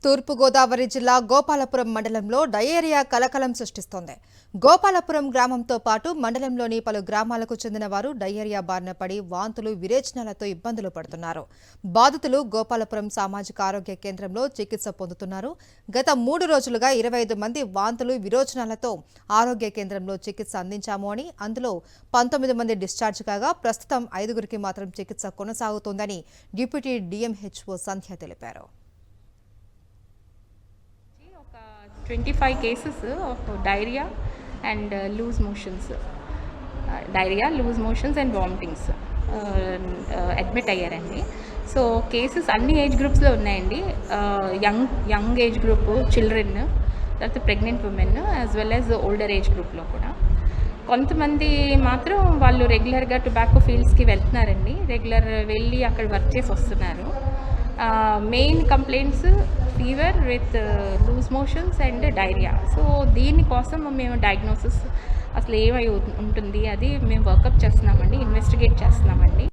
తూర్పుగోదావరి జిల్లా గోపాలపురం మండలంలో డయేరియా కలకలం సృష్టిస్తోంది. గోపాలపురం గ్రామంతో పాటు మండలంలోని పలు గ్రామాలకు చెందిన వారు డయేరియా బారిన పడి వాంతులు విరేచనాలతో ఇబ్బందులు పడుతున్నారు. బాధితులు గోపాలపురం సామాజిక ఆరోగ్య కేంద్రంలో చికిత్స పొందుతున్నారు. గత 3 రోజులుగా 25 మంది వాంతులు విరోచనాలతో ఆరోగ్య కేంద్రంలో చికిత్స అందించాము అని, అందులో 19 మంది డిశ్చార్జ్ కాగా ప్రస్తుతం 5గురికి మాత్రం చికిత్స కొనసాగుతోందని డిప్యూటీ DMHO సంధ్య తెలిపారు. 25 cases of diarrhea and loose motions. Diarrhea, loose motions and vomitings admit అయ్యారండి. సో కేసెస్ అన్ని ఏజ్ గ్రూప్స్లో ఉన్నాయండి. యంగ్ ఏజ్ గ్రూప్, చిల్డ్రన్, తర్వాత pregnant women as well as older age గ్రూప్లో కూడా. కొంతమంది మాత్రం వాళ్ళు రెగ్యులర్గా టొబాకో ఫీల్డ్స్కి వెళ్తున్నారండి. రెగ్యులర్ వెళ్ళి అక్కడ వర్క్ చేసి వస్తున్నారు. Main complaints fever with loose motions and diarrhoea. So దీనికోసం మేము డయాగ్నోసిస్ అసలు ఏమై ఉంటుంది అది మేము వర్కప్ చేస్తున్నామండి, ఇన్వెస్టిగేట్ చేస్తున్నామండి.